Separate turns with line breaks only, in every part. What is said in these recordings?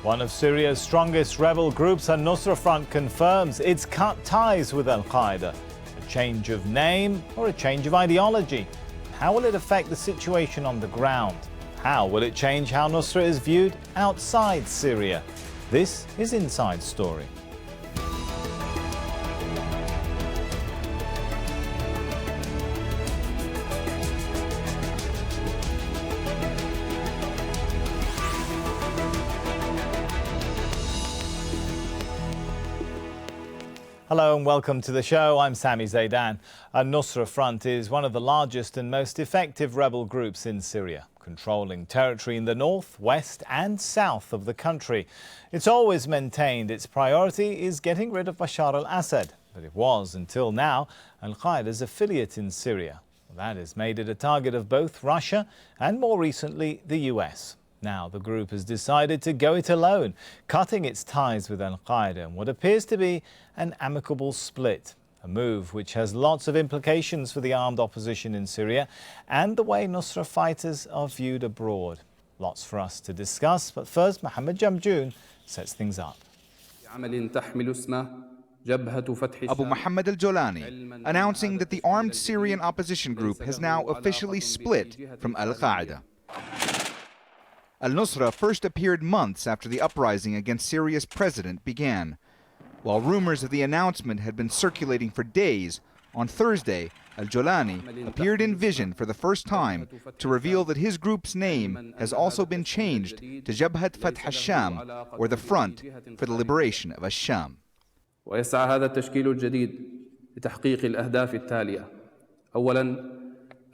One of Syria's strongest rebel groups, al-Nusra Front, confirms it's cut ties with al-Qaeda. A change of name or a change of ideology? How will it affect the situation on the ground? How will it change how Nusra is viewed outside Syria? This is Inside Story. Hello and welcome to the show. I'm Sami Zeidan. Al-Nusra Front is one of the largest and most effective rebel groups in Syria, controlling territory in the north, west and south of the country. It's always maintained its priority is getting rid of Bashar al-Assad, but it was, until now, al-Qaeda's affiliate in Syria. That has made it a target of both Russia and, more recently, the US. Now the group has decided to go it alone, cutting its ties with al-Qaeda in what appears to be an amicable split. A move which has lots of implications for the armed opposition in Syria and the way Nusra fighters are viewed abroad. Lots for us to discuss, but first Mohammed Jamjoon sets things up.
Abu Muhammad al-Jolani announcing that the armed Syrian opposition group has now officially split from al-Qaeda. Al-Nusra first appeared months after the uprising against Syria's president began. While rumors of the announcement had been circulating for days, on Thursday, al-Jolani appeared in vision for the first time to reveal that his group's name has also been changed to Jabhat Fath al-Sham, or the Front for the Liberation of al-Sham.
ويسعى هذا التشكيل الجديد لتحقيق الأهداف التالية. أولاً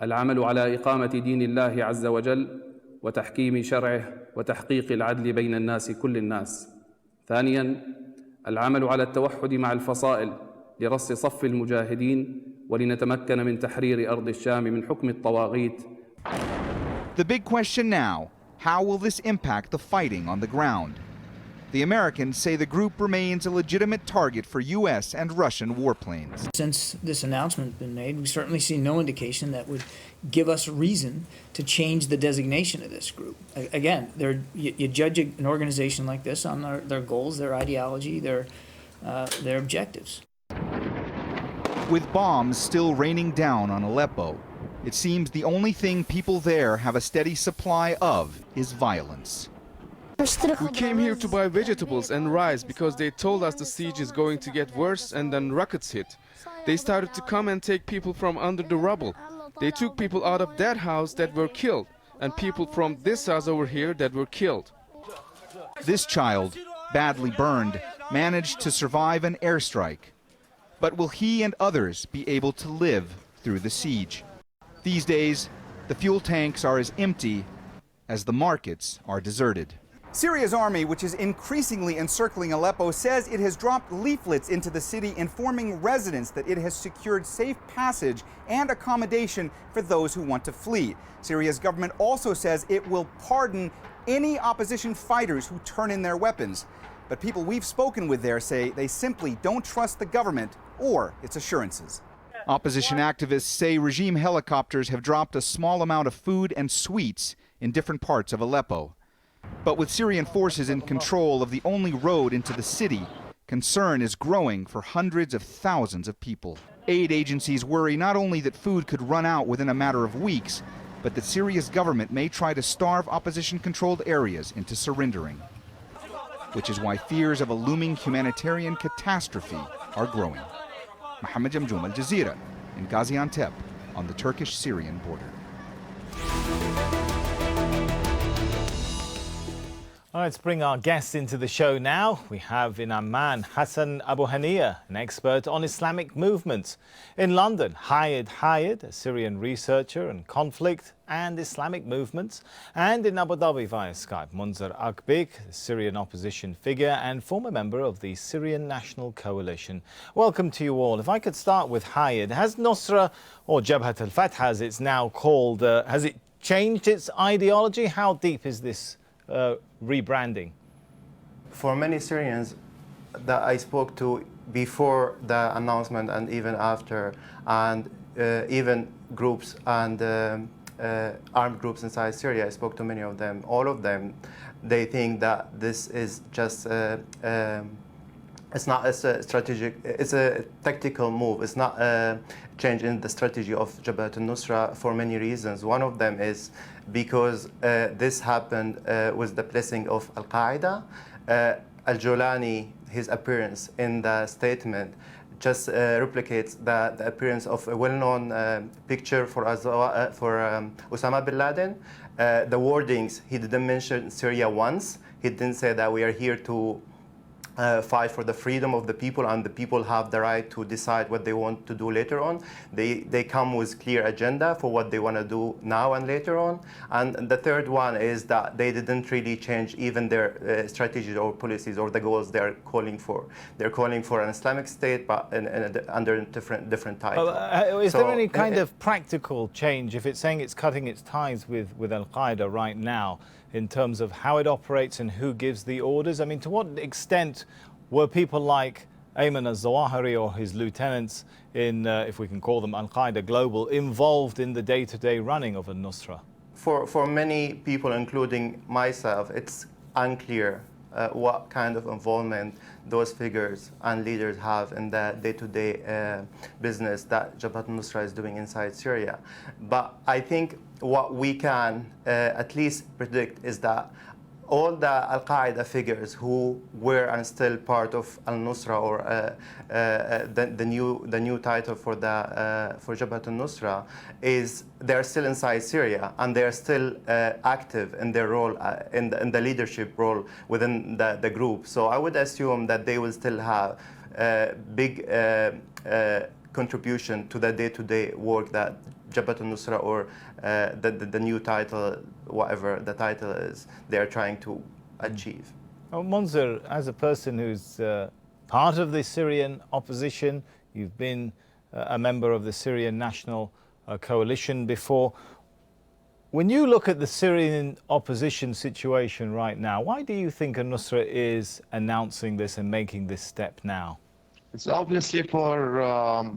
العمل على إقامة دين الله عز وجل وتحكيم شرعه وتحقيق العدل بين الناس كل الناس. ثانياً العمل على التوحد مع الفصائل لرص صف المجاهدين ولنتمكن من تحرير أرض الشام من حكم الطواغيت.
The big question now, how will this impact the fighting on the ground? The Americans say the group remains a legitimate target for U.S. and Russian warplanes.
Since this announcement has been made, we certainly see no indication that would give us reason to change the designation of this group. Again, you judge an organization like this on their goals, their ideology, their objectives.
With bombs still raining down on Aleppo, it seems the only thing people there have a steady supply of is violence.
We came here to buy vegetables and rice because they told us the siege is going to get worse, and then rockets hit. They started to come and take people from under the rubble. They took people out of that house that were killed, and people from this house over here that were killed.
This child, badly burned, managed to survive an airstrike. But will he and others be able to live through the siege? These days, the fuel tanks are as empty as the markets are deserted.
Syria's army, which is increasingly encircling Aleppo, says it has dropped leaflets into the city informing residents that it has secured safe passage and accommodation for those who want to flee. Syria's government also says it will pardon any opposition fighters who turn in their weapons. But people we've spoken with there say they simply don't trust the government or its assurances.
Opposition activists say regime helicopters have dropped a small amount of food and sweets in different parts of Aleppo. But with Syrian forces in control of the only road into the city, concern is growing for hundreds of thousands of people. Aid agencies worry not only that food could run out within a matter of weeks, but that Syria's government may try to starve opposition-controlled areas into surrendering. Which is why fears of a looming humanitarian catastrophe are growing. Mohammed Jamjoon, Al Jazeera, in Gaziantep, on the Turkish-Syrian border.
All right, let's bring our guests into the show now. We have in Amman Hassan Abu Haniyeh, an expert on Islamic movements. In London, Hayed, a Syrian researcher on conflict and Islamic movements. And in Abu Dhabi via Skype, Monzer Akbik, a Syrian opposition figure and former member of the Syrian National Coalition. Welcome to you all. If I could start with Hayed, has Nusra, or Jabhat al-Fath as it's now called, has it changed its ideology? How deep is this rebranding?
For many Syrians that I spoke to before the announcement and even after, and even groups and armed groups inside Syria, I spoke to many of them, all of them, they think that this is just it's not a strategic, it's a tactical move. It's not a change in the strategy of Jabhat al-Nusra for many reasons. One of them is because this happened with the blessing of al-Qaeda. Al-Julani, his appearance in the statement just replicates the appearance of a well-known picture for Osama bin Laden. The wordings, he didn't mention Syria once. He didn't say that we are here to fight for the freedom of the people, and the people have the right to decide what they want to do later on. They come with clear agenda for what they want to do now and later on. And the third one is that they didn't really change even their strategies or policies or the goals they're calling for. They're calling for an Islamic state, but under a different title.
Is there any kind of practical change if it's saying it's cutting its ties with al-Qaeda right now, in terms of how it operates and who gives the orders? I mean, to what extent were people like Ayman al-Zawahiri or his lieutenants in, if we can call them al-Qaeda Global, involved in the day-to-day running of al-Nusra?
For many people, including myself, it's unclear what kind of involvement those figures and leaders have in the day-to-day business that Jabhat al-Nusra is doing inside Syria. But I think what we can at least predict is that all the al-Qaeda figures who were and still part of al-Nusra, or the new title for Jabhat al-Nusra, is they're still inside Syria and they're still active in their role, in the leadership role within the group. So I would assume that they will still have big contribution to the day-to-day work that Jabhat al-Nusra, or the new title, whatever the title is, they're trying to achieve.
Oh, Monzer, as a person who's part of the Syrian opposition, you've been a member of the Syrian National Coalition before. When you look at the Syrian opposition situation right now, why do you think al-Nusra is announcing this and making this step now?
It's obviously for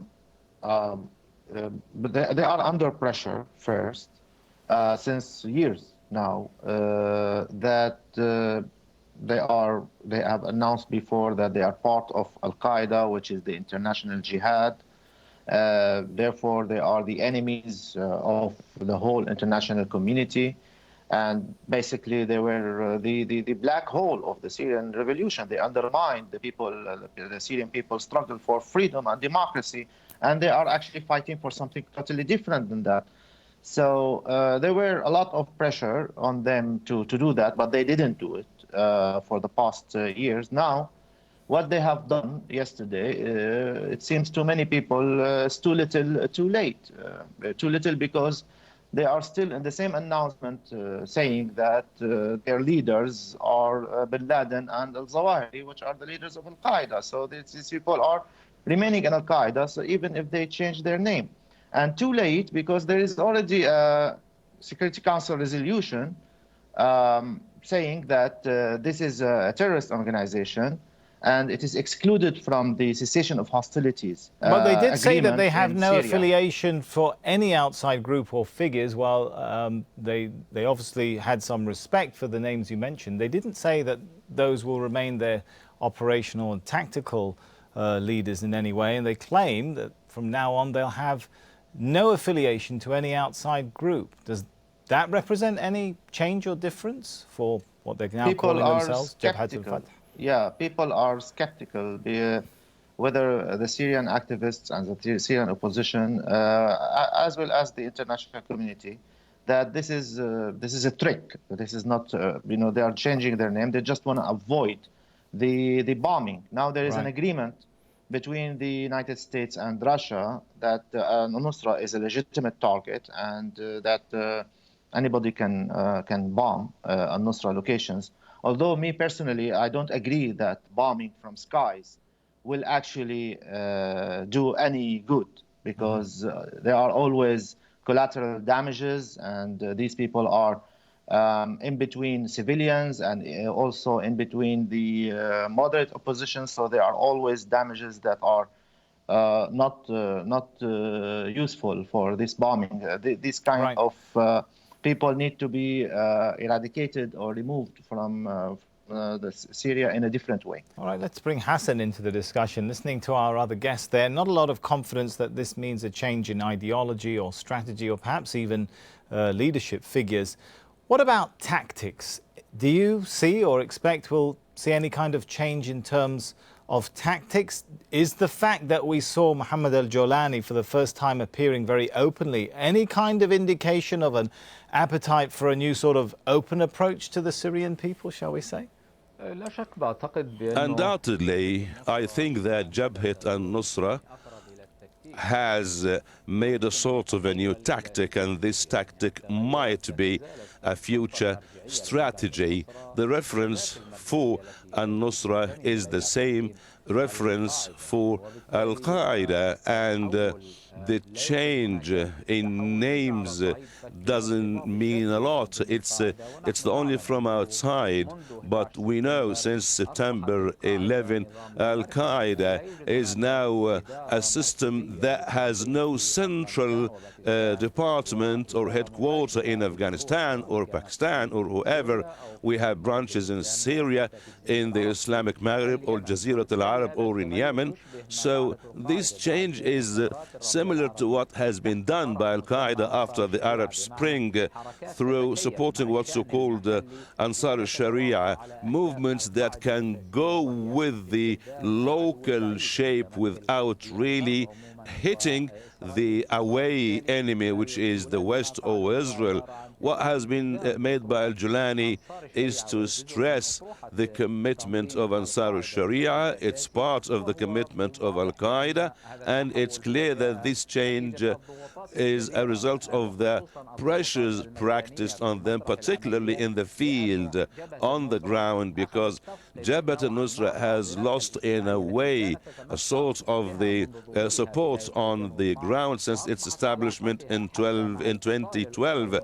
but they are under pressure first, since years now, that they have announced before that they are part of al-Qaeda, which is the international jihad. Therefore, they are the enemies of the whole international community. And basically, they were the black hole of the Syrian revolution. They undermined the people, the Syrian people struggle for freedom and democracy, and they are actually fighting for something totally different than that. So there were a lot of pressure on them to do that, but they didn't do it for the past years. Now, what they have done yesterday, it seems to many people it's too little, too late. Too little because they are still in the same announcement saying that their leaders are bin Laden and al-Zawahiri, which are the leaders of al-Qaeda. So these people are remaining in al-Qaeda, so even if they change their name. And too late because there is already a Security Council resolution saying that this is a terrorist organization and it is excluded from the cessation of hostilities.
But they did say that they have no
Syria.
affiliation for any outside group or figures. While they obviously had some respect for the names you mentioned, they didn't say that those will remain their operational and tactical leaders in any way. And they claim that from now on they'll have no affiliation to any outside group. Does that represent any change or difference for what they're now calling themselves? Jabhat al-Fath?
Yeah, people are skeptical whether the Syrian activists and the Syrian opposition, as well as the international community, that this is a trick. This is not, they are changing their name. They just want to avoid the bombing. Now there is an agreement between the United States and Russia that al-Nusra is a legitimate target and that anybody can bomb al-Nusra locations. Although me personally, I don't agree that bombing from skies will actually do any good, because there are always collateral damages, and these people are in between civilians and also in between the moderate opposition. So there are always damages that are not useful for this bombing. This kind of people need to be eradicated or removed from Syria in a different way.
All right, let's bring Hassan into the discussion. Listening to our other guests there, not a lot of confidence that this means a change in ideology or strategy or perhaps even leadership figures. What about tactics? Do you see or expect we'll see any kind of change in terms of tactics? Is the fact that we saw Mohammed al-Jolani for the first time appearing very openly any kind of indication of an appetite for a new sort of open approach to the Syrian people, shall we say?
Undoubtedly, I think that Jabhat al-Nusra has made a sort of a new tactic, and this tactic might be a future strategy. The reference for al-Nusra is the same reference for al-Qaeda, and the change in names doesn't mean a lot. It's only from outside, but we know since September 11, Al-Qaeda is now a system that has no central department or headquarters in Afghanistan or Pakistan or whoever. We have branches in Syria, in the Islamic Maghreb or Jazeera al-Arab or in Yemen. So this change is similar to what has been done by Al-Qaeda after the Arab Spring through supporting what's so-called Ansar al-Sharia movements that can go with the local shape without really hitting the away enemy, which is the West or Israel. What has been made by al-Jolani is to stress the commitment of Ansar al-Sharia. It's part of the commitment of Al-Qaeda, and it's clear that this change is a result of the pressures practiced on them, particularly in the field, on the ground, because Jabhat al-Nusra has lost, in a way, a sort of the support on the ground since its establishment in 2012.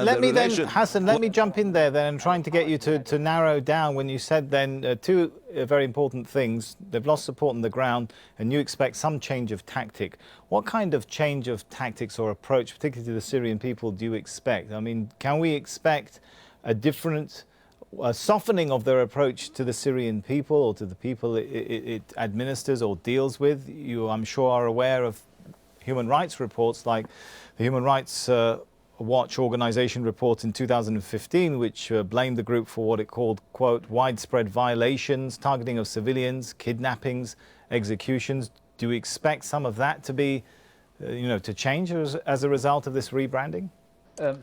Let me then, Hassan, let me jump in there then and trying to get you to narrow down when you said then two very important things. They've lost support on the ground and you expect some change of tactic. What kind of change of tactics or approach, particularly to the Syrian people, do you expect? I mean, can we expect a different softening of their approach to the Syrian people or to the people it administers or deals with? You, I'm sure, are aware of human rights reports like the Human Rights Watch organization report in 2015, which blamed the group for what it called, quote, widespread violations, targeting of civilians, kidnappings, executions. Do you expect some of that to be, to change as a result of this rebranding?
On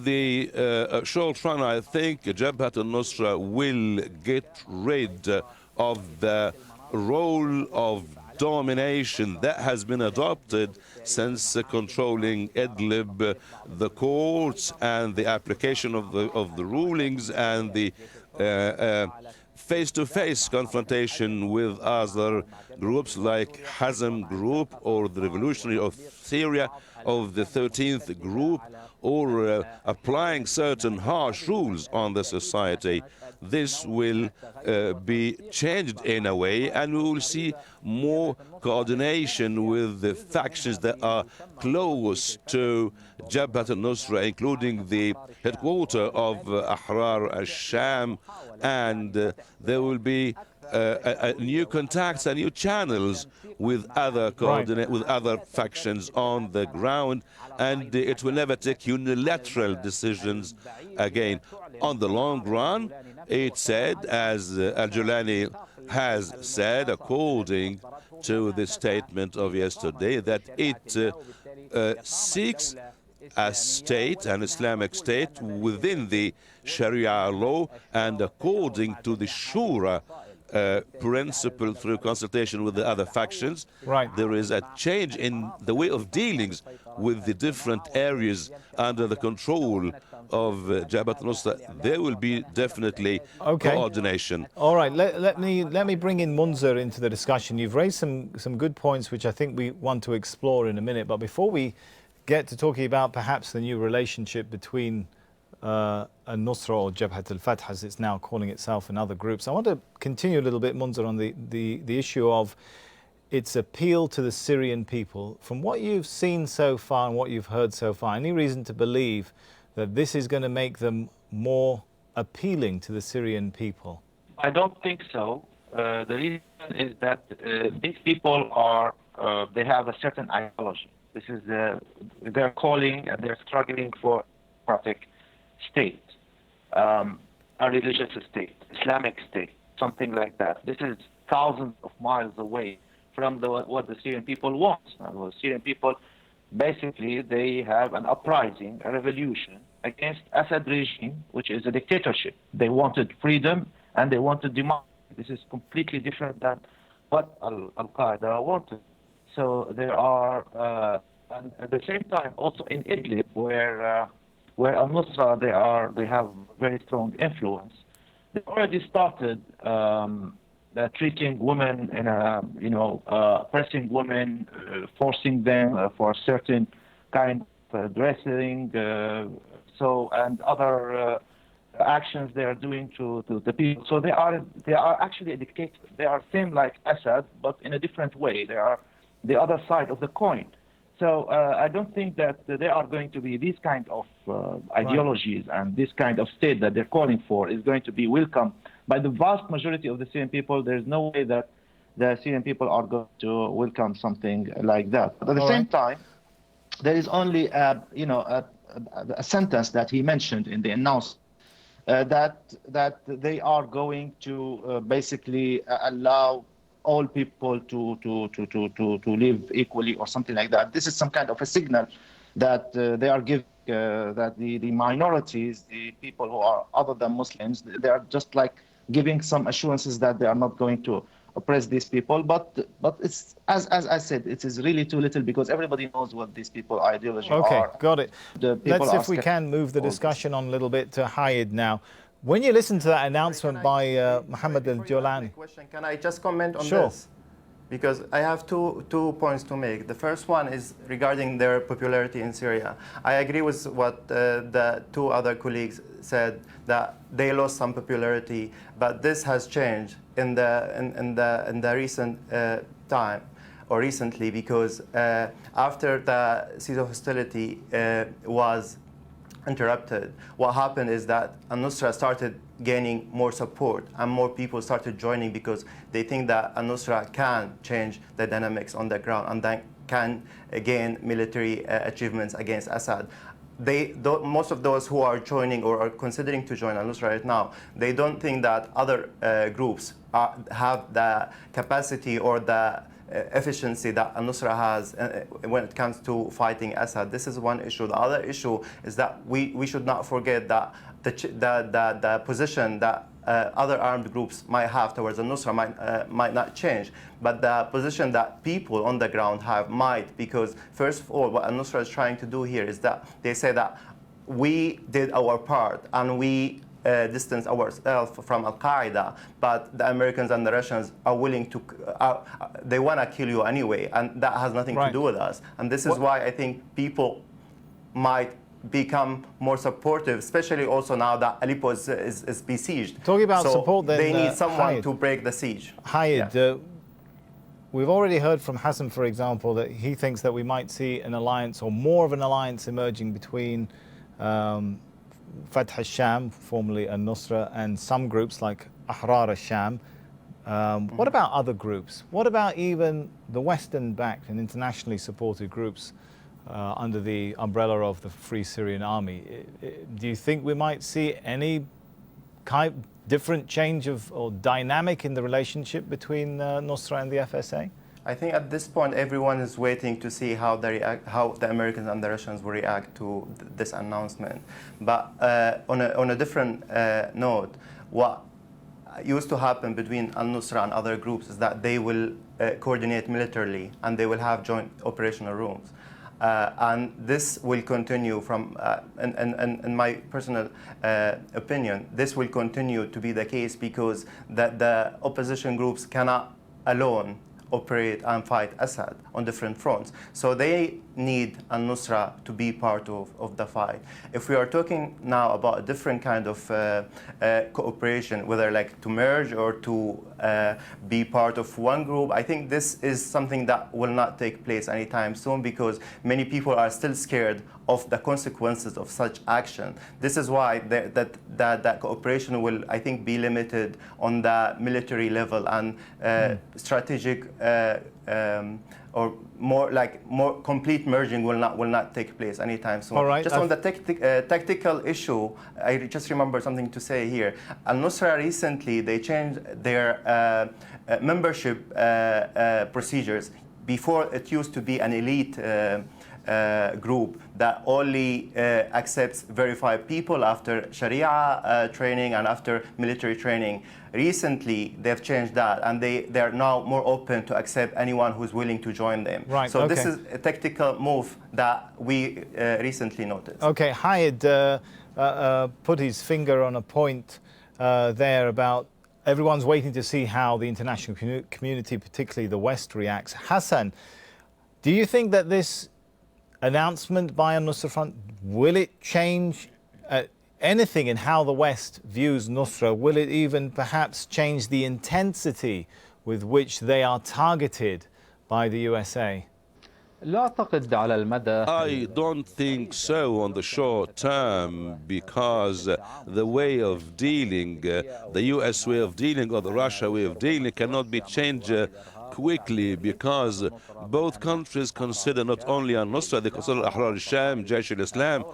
the short run, I think Jabhat al-Nusra will get rid of the role of domination that has been adopted since controlling Idlib, the courts and the application of the rulings and the face-to-face confrontation with other groups like Hazm Group or the Revolutionary of Syria of the 13th Group, or applying certain harsh rules on the society. This will be changed in a way, and we will see more coordination with the factions that are close to Jabhat al-Nusra, including the headquarters of Ahrar al-Sham, and there will be new contacts and new channels with other with other factions on the ground, and it will never take unilateral decisions again. On the long run, it said, as al-Jolani has said, according to the statement of yesterday, that it seeks a state, an Islamic state, within the Sharia law and according to the Shura principle through consultation with the other factions.
Right.
There is a change in the way of dealings with the different areas under the control of Jabhat al-Nusra. There will be definitely coordination.
All right, let me bring in Monzer into the discussion. You've raised some good points which I think we want to explore in a minute, but before we get to talking about perhaps the new relationship between al-Nusra or Jabhat al-Fath, as it's now calling itself, and other groups, I want to continue a little bit, Monzer, on the issue of its appeal to the Syrian people, from what you've seen so far and what you've heard so far, any reason to believe that this is going to make them more appealing to the Syrian people?
I don't think so. The reason is that these people are, they have a certain ideology. This is, they're calling and they're struggling for a democratic state, a religious state, Islamic state, something like that. This is thousands of miles away from what the Syrian people want. The Syrian people, basically, they have an uprising, a revolution against Assad regime, which is a dictatorship. They wanted freedom and they wanted democracy. This is completely different than what al-Qaeda wanted. So there are, and at the same time, also in Idlib, where al-Nusra, they have very strong influence. They already started treating women in a, pressing women, forcing them for certain kind of dressing, and other actions they are doing to the people. So they are actually a dictator. They are same like Assad, but in a different way. They are the other side of the coin. So I don't think that they are going to be these kind of ideologies and this kind of state that they're calling for is going to be welcome by the vast majority of the Syrian people. There's no way that the Syrian people are going to welcome something like that. But at the same time, there is only a sentence that he mentioned in the announcement that they are going to basically allow all people to live equally or something like that. This is some kind of a signal that they are giving that the minorities, the people who are other than Muslims, they are just like giving some assurances that they are not going to oppress these people. But it's as I said, it is really too little because everybody knows what these people ideology are.
Okay, got it. Let's, if we can, move the discussion on a little bit to Hayed now. When you listen to that announcement by Mohammed al-Jolani...
Can I just comment on
Sure.
this? Because I have two points to make. The first one is regarding their popularity in Syria. I agree with what the two other colleagues said, that they lost some popularity, but this has changed in the recent time, or recently, because after the cease of hostility was interrupted, what happened is that al-Nusra started gaining more support and more people started joining because they think that al-Nusra can change the dynamics on the ground and then can gain military achievements against Assad. Most of those who are joining or are considering to join al-Nusra right now, they don't think that other groups have the capacity or the efficiency that al-Nusra has when it comes to fighting Assad. This is one issue. The other issue is that we should not forget that the position that other armed groups might have towards al-Nusra might not change, but the position that people on the ground have might, because first of all, what al-Nusra is trying to do here is that they say that we did our part and we distance ourselves from al-Qaeda, but the Americans and the Russians are willing to, they want to kill you anyway, and that has nothing to do with us. And this is why I think people might become more supportive, especially also now that Aleppo is besieged.
Talking about
so
support, then
they need someone
Hayed.
to break the siege.
Hayed, we've already heard from Hassan, for example, that he thinks that we might see an alliance or more of an alliance emerging between Fath al-Sham, formerly al-Nusra, and some groups like Ahrar al-Sham. What about other groups? What about even the Western-backed and internationally supported groups under the umbrella of the Free Syrian Army? Do you think we might see any different change or dynamic in the relationship between Nusra and the FSA?
I think at this point everyone is waiting to see how the Americans and the Russians will react to this announcement. But on a different note, what used to happen between al-Nusra and other groups is that they will coordinate militarily and they will have joint operational rooms. And this will continue from, in my personal opinion, this will continue to be the case because the opposition groups cannot alone operate and fight Assad on different fronts. So they need al-Nusra to be part of the fight. If we are talking now about a different kind of cooperation, whether like to merge or to be part of one group, I think this is something that will not take place anytime soon, because many people are still scared of the consequences of such action. This is why that cooperation will, I think, be limited on the military level, and strategic or more complete merging will not take place anytime soon.
All right.
Just on the tactical issue, I just remember something to say here. Al-Nusra recently, they changed their membership procedures. Before, it used to be an elite group that only accepts verified people after Sharia training and after military training. Recently, they've changed that, and they're now more open to accept anyone who's willing to join them.
Right,
so
okay.
This is a tactical move that we recently noticed.
Okay, Hayed put his finger on a point there about everyone's waiting to see how the international community, particularly the West, reacts. Hassan, do you think that this announcement by al-Nusra Front, will it change anything in how the West views Nusra? Will it even perhaps change the intensity with which they are targeted by the USA?
I don't think so on the short term, because the way of dealing, the US way of dealing or the Russia way of dealing cannot be changed quickly, because both countries consider not only al-Nusra, they consider Ahrar al-Sham, Jaish al-Islam,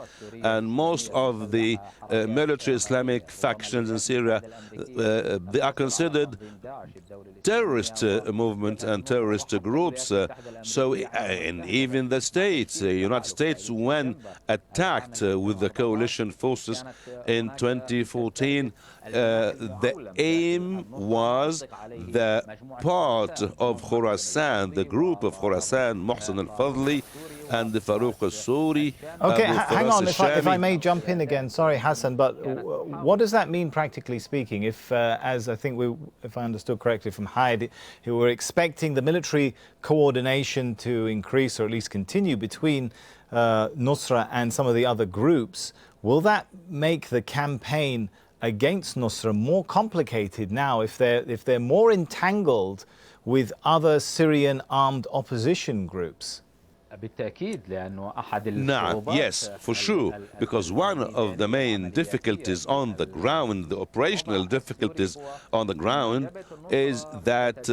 and most of the military Islamic factions in Syria, they are considered terrorist movement and terrorist groups. And even the States, United States, when attacked with the coalition forces in 2014, the aim was the part of Khorasan, the group of Khorasan, Mohsen al-Fadli and the Farouk al-Suri.
Okay, hang on, if I may jump in again. Sorry, Hassan, but what does that mean practically speaking? If, as I think if I understood correctly from Hayed, who were expecting the military coordination to increase or at least continue between Nusra and some of the other groups, will that make the campaign against Nusra more complicated now if they're more entangled with other Syrian armed opposition groups?
Yes, for sure, because one of the main difficulties on the ground, the operational difficulties on the ground, is that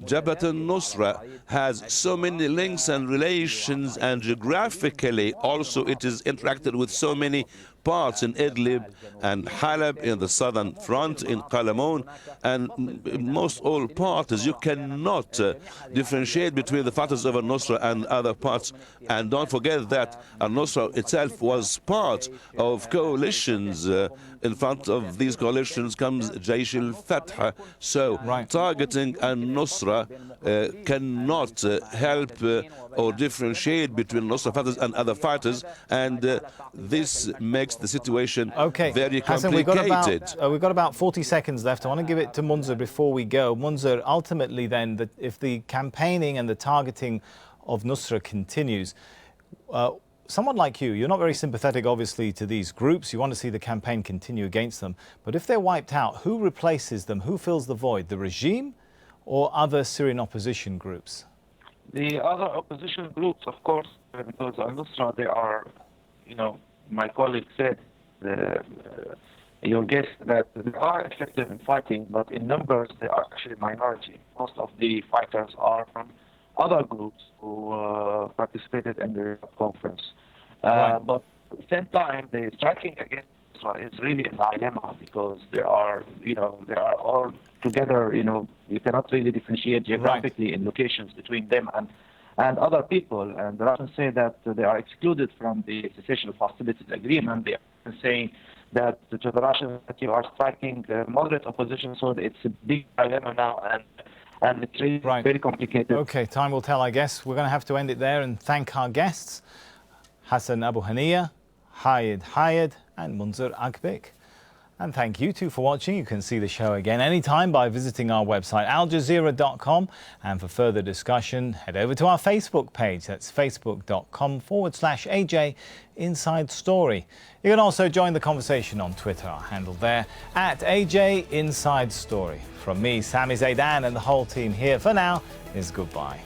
Jabhat al-Nusra has so many links and relations, and geographically also it is interacted with so many parts in Idlib and Halab, in the southern front, in Qalamun, and most all parts. You cannot differentiate between the fighters of al-Nusra and other parts. And don't forget that al-Nusra itself was part of coalitions. In front of these coalitions comes Jaish al-Fath. So targeting al-Nusra cannot help or differentiate between Nusra fighters and other fighters, and this makes the situation very complicated.
Hassan, we've got about 40 seconds left. I want to give it to Monzer before we go. Monzer, ultimately then, if the campaigning and the targeting of Nusra continues, someone like you, you're not very sympathetic, obviously, to these groups. You want to see the campaign continue against them. But if they're wiped out, who replaces them? Who fills the void? The regime or other Syrian opposition groups?
The other opposition groups, of course, because al-Nusra, they are, my colleague said, your guess, that they are effective in fighting, but in numbers they are actually minority. Most of the fighters are from other groups who participated in the conference. But at the same time, the striking against Israel is really a dilemma, because they are all together. You cannot really differentiate geographically in locations between them and other people. And the Russians say that they are excluded from the cessation of hostilities agreement. They are saying that to the Russians that you are striking moderate opposition, so it's a big dilemma now, and it's really very complicated.
Okay, time will tell, I guess. We're going to have to end it there and thank our guests, Hassan Abu Haniyeh, Hayed and Monzer Akbik. And thank you too for watching. You can see the show again anytime by visiting our website aljazeera.com, and for further discussion head over to our Facebook page. That's facebook.com/AJ Inside Story. You can also join the conversation on Twitter, our handle there @AJ Inside Story. From me, Sami, Zeidan, and the whole team here for now is goodbye.